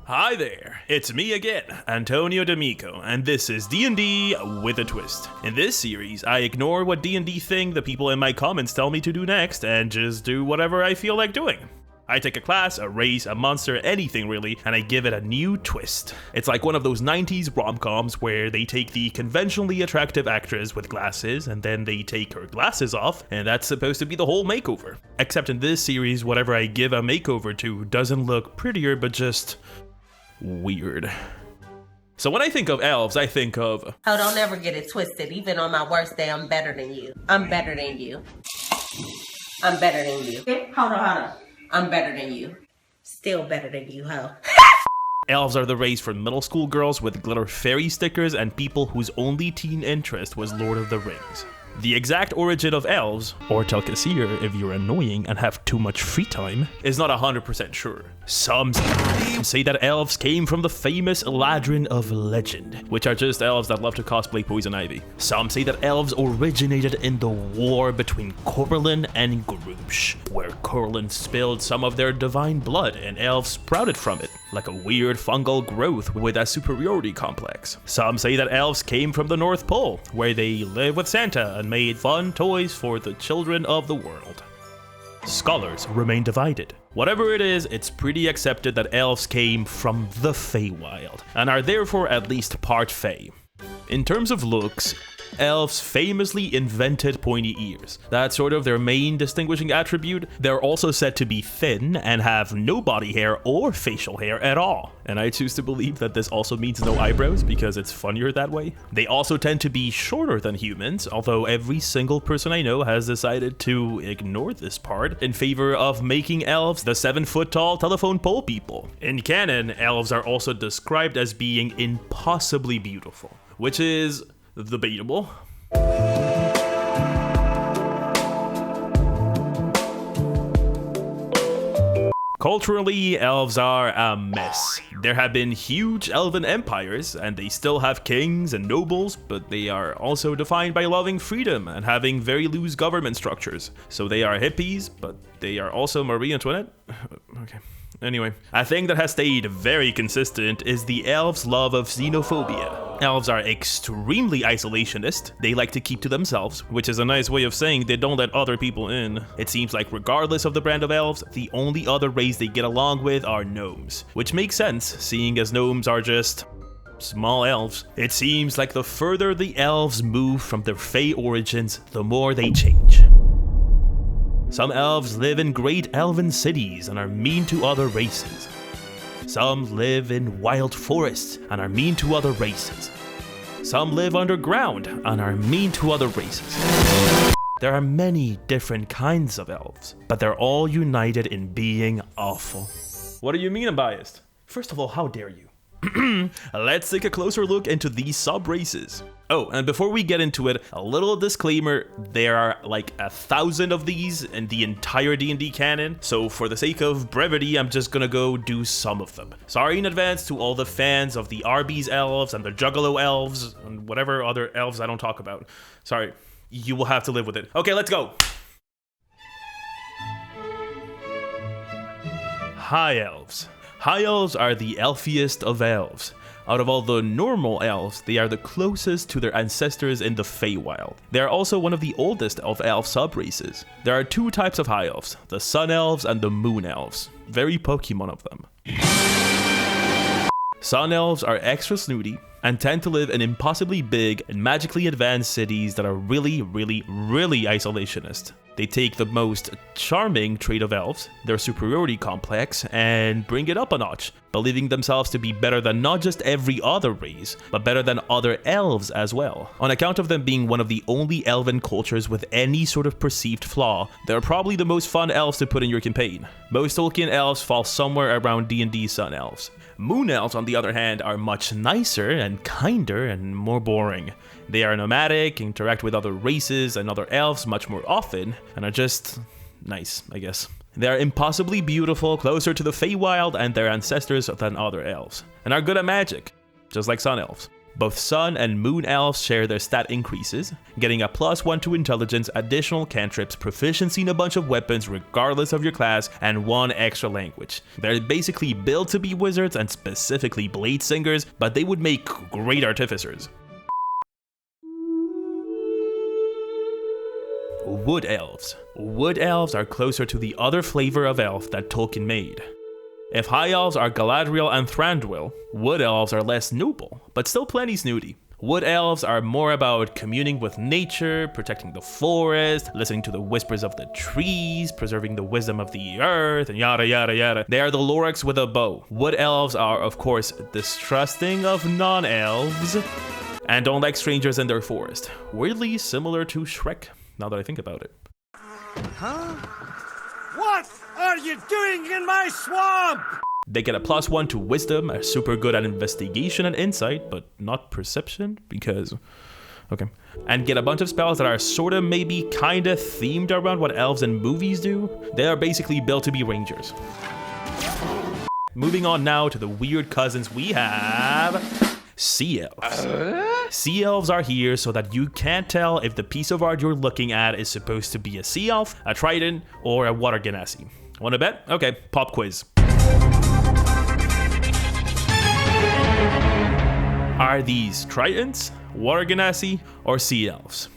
Hi there, it's me again, Antonio D'Amico, and this is D&D with a twist. In this series, I ignore what D&D thing the people in my comments tell me to do next, and just do whatever I feel like doing. I take a class, a race, a monster, anything really, and I give it a new twist. It's like one of those 90s rom-coms where they take the conventionally attractive actress with glasses, and then they take her glasses off, and that's supposed to be the whole makeover. Except in this series, whatever I give a makeover to doesn't look prettier, but just weird. So when I think of elves, I think of... Oh, don't ever get it twisted. Even on my worst day, I'm better than you. I'm better than you. I'm better than you. Okay, hold on. I'm better than you. Still better than you, ho. Elves are the race for middle school girls with glitter fairy stickers and people whose only teen interest was Lord of the Rings. The exact origin of elves, or Telkasir if you're annoying and have too much free time, is not 100% sure. Some say that elves came from the famous Eladrin of legend, which are just elves that love to cosplay Poison Ivy. Some say that elves originated in the war between Corlin and Grush, where Corlin spilled some of their divine blood and elves sprouted from it, like a weird fungal growth with a superiority complex. Some say that elves came from the North Pole, where they lived with Santa and made fun toys for the children of the world. Scholars remain divided. Whatever it is, it's pretty accepted that elves came from the Feywild, and are therefore at least part Fey. In terms of looks, elves famously invented pointy ears. That's sort of their main distinguishing attribute. They're also said to be thin and have no body hair or facial hair at all. And I choose to believe that this also means no eyebrows because it's funnier that way. They also tend to be shorter than humans, although every single person I know has decided to ignore this part in favor of making elves the 7-foot-tall telephone pole people. In canon, elves are also described as being impossibly beautiful, which is debatable. Culturally, elves are a mess. There have been huge elven empires, and they still have kings and nobles, but they are also defined by loving freedom and having very loose government structures. So they are hippies, but they are also Marie Antoinette? Okay. Anyway, a thing that has stayed very consistent is the elves' love of xenophobia. Elves are extremely isolationist. They like to keep to themselves, which is a nice way of saying they don't let other people in. It seems like regardless of the brand of elves, the only other race they get along with are gnomes, which makes sense, seeing as gnomes are just small elves. It seems like the further the elves move from their Fey origins, the more they change. Some elves live in great elven cities and are mean to other races. Some live in wild forests and are mean to other races. Some live underground and are mean to other races. There are many different kinds of elves, but they're all united in being awful. What do you mean I'm biased? First of all, how dare you? Let's take a closer look into these sub-races. Oh, and before we get into it, a little disclaimer, there are like 1,000 of these in the entire D&D canon, so for the sake of brevity, I'm just gonna go do some of them. Sorry in advance to all the fans of the Arby's elves and the Juggalo elves, and whatever other elves I don't talk about. Sorry, you will have to live with it. Okay, let's go! High elves. High elves are the elfiest of elves. Out of all the normal elves, they are the closest to their ancestors in the Feywild. They are also one of the oldest of elf subraces. There are two types of high elves, the sun elves and the moon elves. Very Pokemon of them. Sun elves are extra snooty and tend to live in impossibly big and magically advanced cities that are really isolationist. They take the most charming trait of elves, their superiority complex, and bring it up a notch, believing themselves to be better than not just every other race, but better than other elves as well. On account of them being one of the only elven cultures with any sort of perceived flaw, they're probably the most fun elves to put in your campaign. Most Tolkien elves fall somewhere around D&D Sun elves. Moon elves, on the other hand, are much nicer and kinder and more boring. They are nomadic, interact with other races and other elves much more often, and are just nice, I guess. They are impossibly beautiful, closer to the Feywild and their ancestors than other elves, and are good at magic, just like sun elves. Both Sun and Moon Elves share their stat increases, getting a +1 to intelligence, additional cantrips, proficiency in a bunch of weapons regardless of your class, and 1 extra language. They're basically built to be wizards and specifically blade singers, but they would make great artificers. Wood Elves. Wood Elves are closer to the other flavor of elf that Tolkien made. If High Elves are Galadriel and Thranduil, Wood Elves are less noble, but still plenty snooty. Wood Elves are more about communing with nature, protecting the forest, listening to the whispers of the trees, preserving the wisdom of the earth, and yada yada yada. They are the Lorax with a bow. Wood Elves are, of course, distrusting of non-elves, and don't like strangers in their forest. Weirdly similar to Shrek, now that I think about it. Huh? What are you doing in my swamp? They get a +1 to wisdom, are super good at investigation and insight, but not perception, because... okay. And get a bunch of spells that are sorta maybe kinda themed around what elves in movies do. They are basically built to be rangers. Moving on now to the weird cousins we have... Sea Elves. Sea Elves are here so that you can't tell if the piece of art you're looking at is supposed to be a Sea Elf, a Triton, or a Water Genasi. Wanna bet? Okay, pop quiz. Are these Tritons, Water Genasi, or Sea Elves?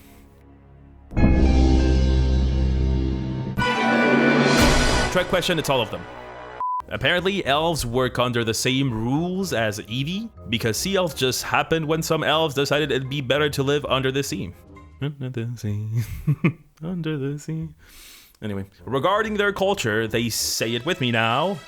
Trick question, it's all of them. Apparently, elves work under the same rules as Eevee, because sea elves just happened when some elves decided it'd be better to live under the sea. Under the sea. Under the sea. Anyway, regarding their culture, they say it with me now.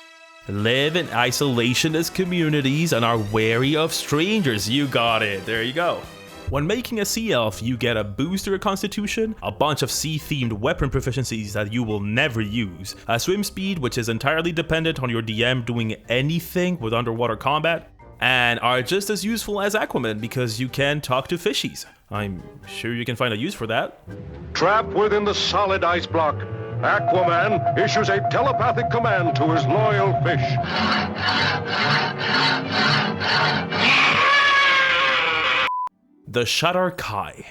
Live in isolationist communities and are wary of strangers. You got it. There you go. When making a sea elf, you get a booster constitution, a bunch of sea-themed weapon proficiencies that you will never use, a swim speed which is entirely dependent on your DM doing anything with underwater combat, and are just as useful as Aquaman because you can talk to fishies. I'm sure you can find a use for that. Trapped within the solid ice block, Aquaman issues a telepathic command to his loyal fish. The Shadar Kai.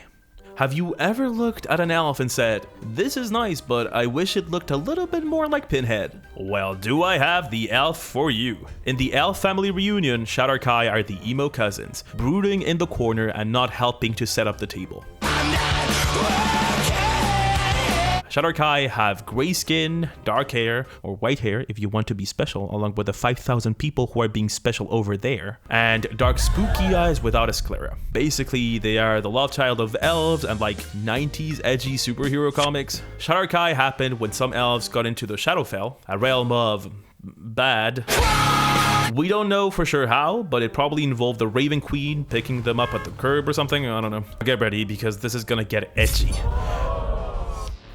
Have you ever looked at an elf and said, "This is nice, but I wish it looked a little bit more like Pinhead"? Well, do I have the elf for you. In the elf family reunion, Shadar Kai are the emo cousins, brooding in the corner and not helping to set up the table. Shadar Kai have gray skin, dark hair, or white hair if you want to be special, along with the 5,000 people who are being special over there, and dark spooky eyes without a sclera. Basically, they are the love child of elves and like 90s edgy superhero comics. Shadar Kai happened when some elves got into the Shadowfell, a realm of bad. We don't know for sure how, but it probably involved the Raven Queen picking them up at the curb or something. I don't know. Get ready because this is gonna get edgy.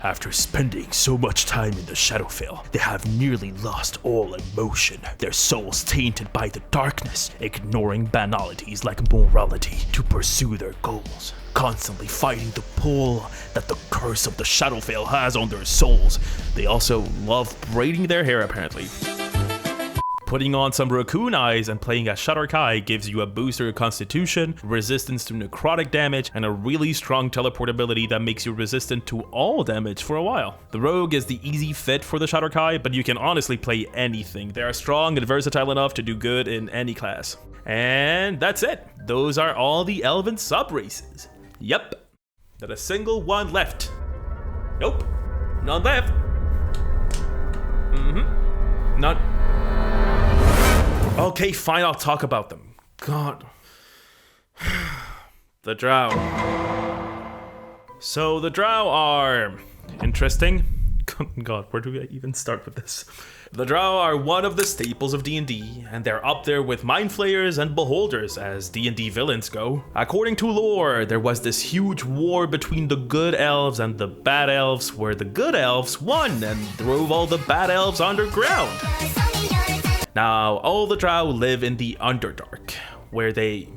After spending so much time in the Shadowfell, they have nearly lost all emotion, their souls tainted by the darkness, ignoring banalities like morality to pursue their goals, constantly fighting the pull that the curse of the Shadowfell has on their souls. They also love braiding their hair apparently. Putting on some raccoon eyes and playing as Shadar Kai gives you a booster constitution, resistance to necrotic damage, and a really strong teleportability that makes you resistant to all damage for a while. The rogue is the easy fit for the Shadar Kai, but you can honestly play anything. They are strong and versatile enough to do good in any class. And that's it. Those are all the elven subraces. Yep. Not a single one left. Nope. None left. None. Okay, fine, I'll talk about them. God. The Drow. So the Drow are interesting. God, where do we even start with this? The Drow are one of the staples of D&D, and they're up there with Mind Flayers and Beholders as D&D villains go. According to lore, there was this huge war between the good elves and the bad elves, where the good elves won and drove all the bad elves underground. Now, all the Drow live in the Underdark, where they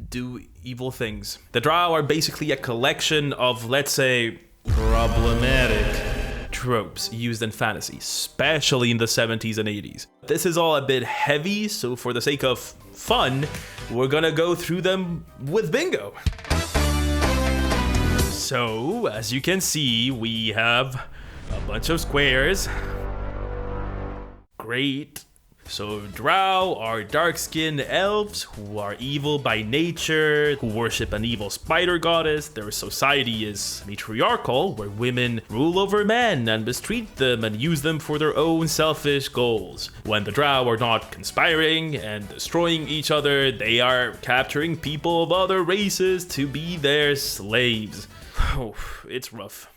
do evil things. The Drow are basically a collection of, let's say, problematic tropes used in fantasy, especially in the 70s and 80s. This is all a bit heavy, so for the sake of fun, we're gonna go through them with bingo. So, as you can see, we have a bunch of squares. Great. So Drow are dark-skinned elves who are evil by nature, who worship an evil spider goddess. Their society is matriarchal, where women rule over men and mistreat them and use them for their own selfish goals. When the Drow are not conspiring and destroying each other, they are capturing people of other races to be their slaves. Oh, it's rough.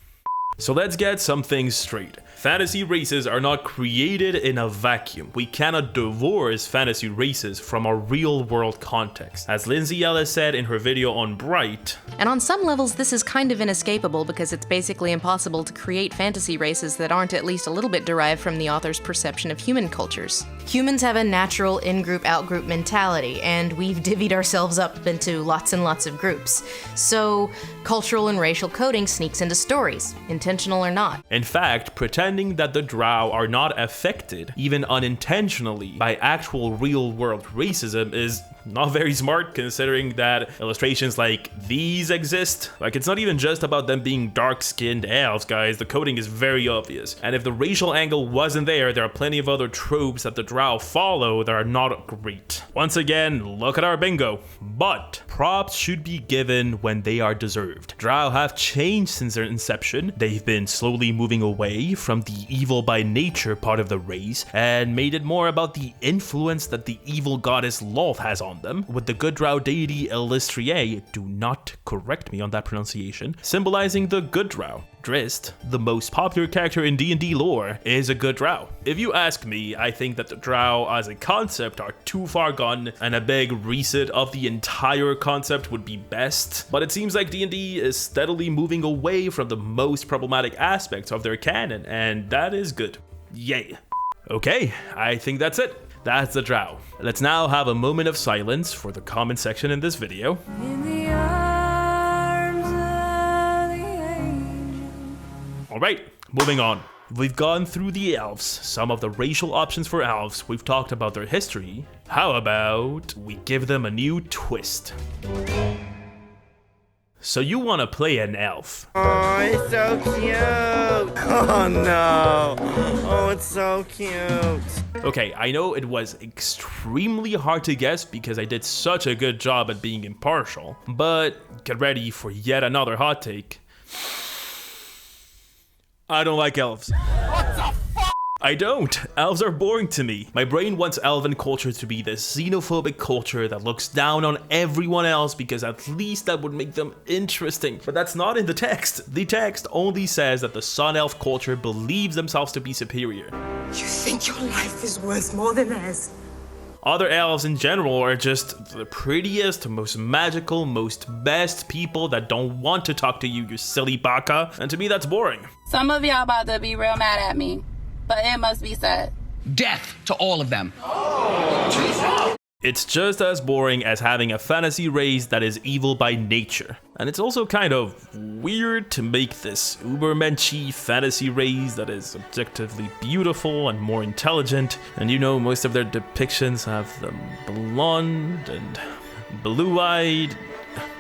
So let's get some things straight. Fantasy races are not created in a vacuum. We cannot divorce fantasy races from a real world context. As Lindsay Ellis said in her video on Bright, and on some levels this is kind of inescapable because it's basically impossible to create fantasy races that aren't at least a little bit derived from the author's perception of human cultures. Humans have a natural in-group, out-group mentality, and we've divvied ourselves up into lots and lots of groups. So cultural and racial coding sneaks into stories, intentional or not. In fact, pretending that the Drow are not affected, even unintentionally, by actual real-world racism is not very smart, considering that illustrations like these exist. Like, it's not even just about them being dark-skinned elves, guys. The coding is very obvious. And if the racial angle wasn't there, there are plenty of other tropes that the Drow follow that are not great. Once again, look at our bingo. But props should be given when they are deserved. Drow have changed since their inception. They've been slowly moving away from the evil by nature part of the race and made it more about the influence that the evil goddess Lolth has on them, with the good Drow deity Elistrier, do not correct me on that pronunciation, symbolizing the good Drow. Drizzt, the most popular character in D&D lore, is a good Drow. If you ask me, I think that the Drow as a concept are too far gone, and a big reset of the entire concept would be best. But it seems like D&D is steadily moving away from the most problematic aspects of their canon, and that is good. Yay. Okay, I think that's it. That's the Drow. Let's now have a moment of silence for the comment section in this video. Alright, moving on. We've gone through the elves, some of the racial options for elves, we've talked about their history. How about we give them a new twist? So you want to play an elf. Oh, it's so cute! Oh no! Oh, it's so cute! Okay, I know it was extremely hard to guess because I did such a good job at being impartial, but get ready for yet another hot take. I don't like elves. What the fuck? I don't. Elves are boring to me. My brain wants elven culture to be this xenophobic culture that looks down on everyone else because at least that would make them interesting. But that's not in the text. The text only says that the Sun Elf culture believes themselves to be superior. You think your life is worth more than theirs? Other elves in general are just the prettiest, most magical, most best people that don't want to talk to you, you silly baka. And to me, that's boring. Some of y'all about to be real mad at me, but it must be said. Death to all of them. It's just as boring as having a fantasy race that is evil by nature. And it's also kind of weird to make this ubermenschy fantasy race that is objectively beautiful and more intelligent. And you know, most of their depictions have them blonde and blue-eyed.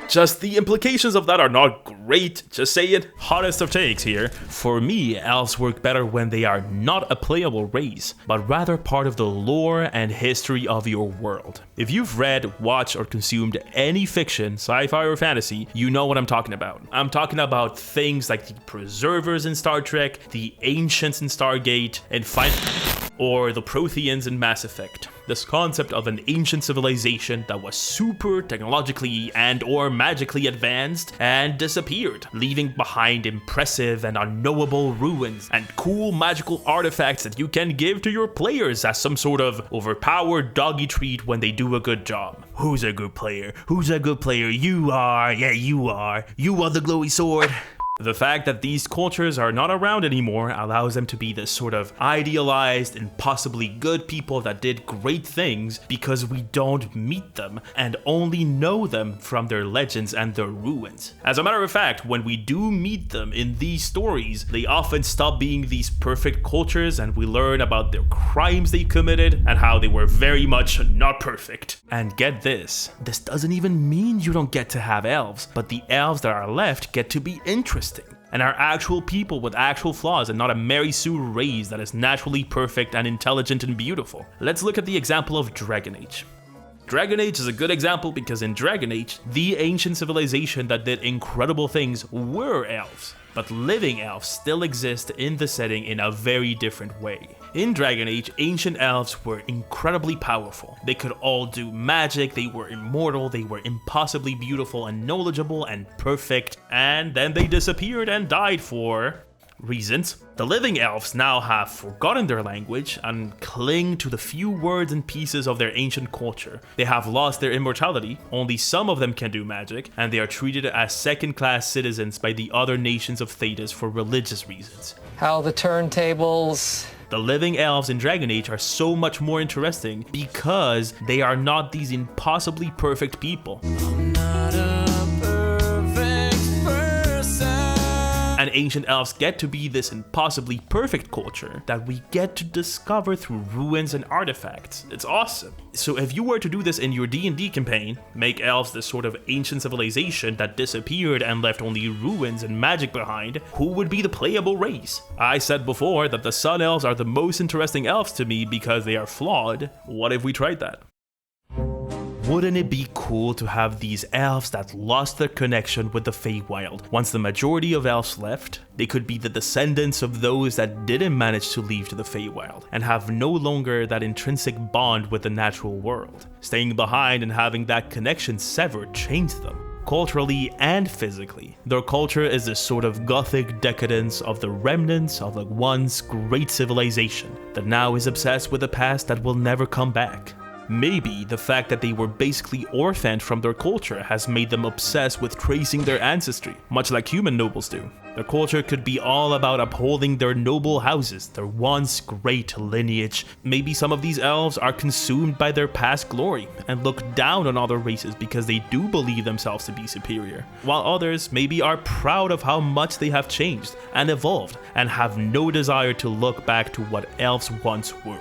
Just the implications of that are not great, just say it. Hottest of takes here. For me, elves work better when they are not a playable race, but rather part of the lore and history of your world. If you've read, watched, or consumed any fiction, sci-fi or fantasy, you know what I'm talking about. I'm talking about things like the Preservers in Star Trek, the Ancients in Stargate, and or the Protheans in Mass Effect. This concept of an ancient civilization that was super technologically and or magically advanced and disappeared, leaving behind impressive and unknowable ruins and cool magical artifacts that you can give to your players as some sort of overpowered doggy treat when they do a good job. Who's a good player? Who's a good player? You are. Yeah, you are. You are the glowy sword. The fact that these cultures are not around anymore allows them to be this sort of idealized, impossibly good people that did great things because we don't meet them and only know them from their legends and their ruins. As a matter of fact, when we do meet them in these stories, they often stop being these perfect cultures and we learn about their crimes they committed and how they were very much not perfect. And get this doesn't even mean you don't get to have elves, but the elves that are left get to be interesting and are actual people with actual flaws and not a Mary Sue race that is naturally perfect and intelligent and beautiful. Let's look at the example of Dragon Age. Dragon Age is a good example because in Dragon Age, the ancient civilization that did incredible things were elves. But living elves still exist in the setting in a very different way. In Dragon Age, ancient elves were incredibly powerful. They could all do magic, they were immortal, they were impossibly beautiful and knowledgeable and perfect, and then they disappeared and died for reasons. The living elves now have forgotten their language and cling to the few words and pieces of their ancient culture. They have lost their immortality, only some of them can do magic, and they are treated as second-class citizens by the other nations of Thedas for religious reasons. How the turntables. The living elves in Dragon Age are so much more interesting because they are not these impossibly perfect people. And ancient elves get to be this impossibly perfect culture that we get to discover through ruins and artifacts. It's awesome. So if you were to do this in your D&D campaign, make elves this sort of ancient civilization that disappeared and left only ruins and magic behind, who would be the playable race? I said before that the Sun Elves are the most interesting elves to me because they are flawed. What if we tried that? Wouldn't it be cool to have these elves that lost their connection with the Feywild? Once the majority of elves left, they could be the descendants of those that didn't manage to leave to the Feywild and have no longer that intrinsic bond with the natural world. Staying behind and having that connection severed changed them. Culturally and physically, their culture is this sort of gothic decadence of the remnants of a once great civilization that now is obsessed with a past that will never come back. Maybe the fact that they were basically orphaned from their culture has made them obsessed with tracing their ancestry, much like human nobles do. Their culture could be all about upholding their noble houses, their once great lineage. Maybe some of these elves are consumed by their past glory and look down on other races because they do believe themselves to be superior, while others maybe are proud of how much they have changed and evolved and have no desire to look back to what elves once were.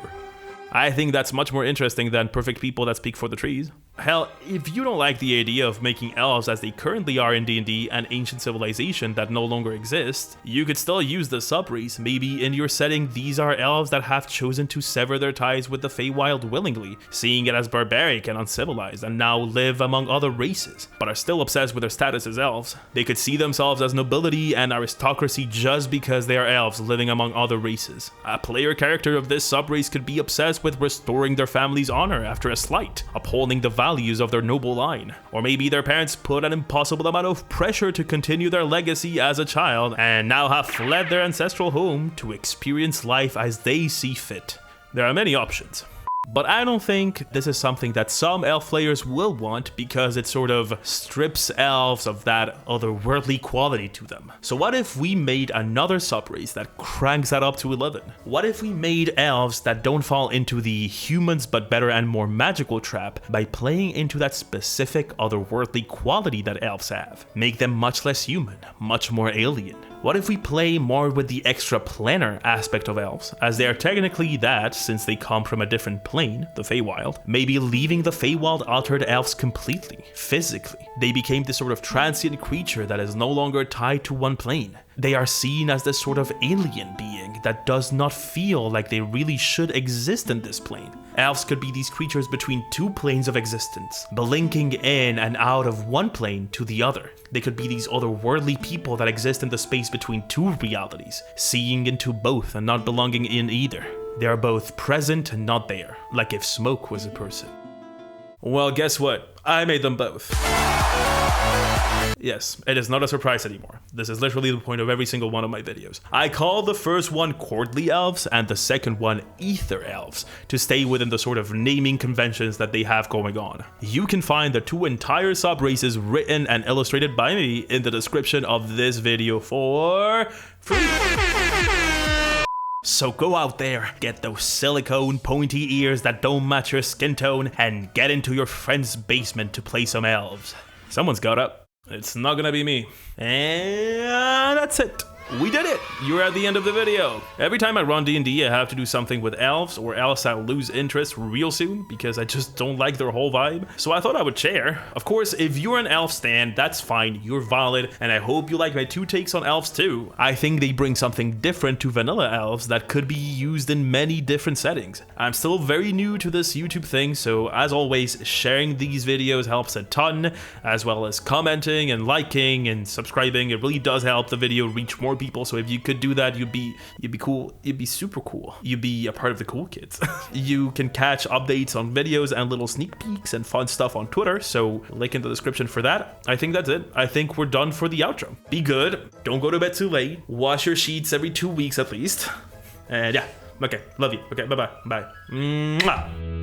I think that's much more interesting than perfect people that speak for the trees. Hell, if you don't like the idea of making elves as they currently are in D&D an ancient civilization that no longer exists, you could still use the Subrace. Maybe in your setting these are elves that have chosen to sever their ties with the Feywild willingly, seeing it as barbaric and uncivilized, and now live among other races, but are still obsessed with their status as elves. They could see themselves as nobility and aristocracy just because they are elves living among other races. A player character of this Subrace could be obsessed with restoring their family's honor after a slight, upholding the values of their noble line. Or maybe their parents put an impossible amount of pressure to continue their legacy as a child and now have fled their ancestral home to experience life as they see fit. There are many options. But I don't think this is something that some elf players will want because it sort of strips elves of that otherworldly quality to them. So what if we made another subrace that cranks that up to 11? What if we made elves that don't fall into the humans but better and more magical trap by playing into that specific otherworldly quality that elves have? Make them much less human, much more alien. What if we play more with the extra-planar aspect of elves, as they are technically that since they come from a different plane, the Feywild, maybe leaving the Feywild altered elves completely, physically. They became this sort of transient creature that is no longer tied to one plane. They are seen as this sort of alien being that does not feel like they really should exist in this plane. Elves could be these creatures between two planes of existence, blinking in and out of one plane to the other. They could be these otherworldly people that exist in the space between two realities, seeing into both and not belonging in either. They are both present and not there, like if smoke was a person. Well, guess what? I made them both. Yes, it is not a surprise anymore. This is literally the point of every single one of my videos. I call the first one Courtly Elves and the second one Aether Elves to stay within the sort of naming conventions that they have going on. You can find the 2 entire sub-races written and illustrated by me in the description of this video for free. So go out there, get those silicone pointy ears that don't match your skin tone, and get into your friend's basement to play some elves. Someone's got up. It's not gonna be me. And that's it. We did it! You're at the end of the video. Every time I run D&D, I have to do something with elves, or else I'll lose interest real soon, because I just don't like their whole vibe. So I thought I would share. Of course, if you're an elf stan, that's fine, you're valid, and I hope you like my 2 takes on elves too. I think they bring something different to vanilla elves that could be used in many different settings. I'm still very new to this YouTube thing, so as always, sharing these videos helps a ton, as well as commenting and liking and subscribing. It really does help the video reach more people, so if you could do that, you'd be cool. You'd be super cool. You'd be a part of the cool kids. You can catch updates on videos and little sneak peeks and fun stuff on Twitter, so link in the description for that. I think that's it. I think we're done for the outro. Be good, don't go to bed too late, wash your sheets every 2 weeks at least, and yeah, okay, love you. Okay, bye-bye. Bye. Mwah.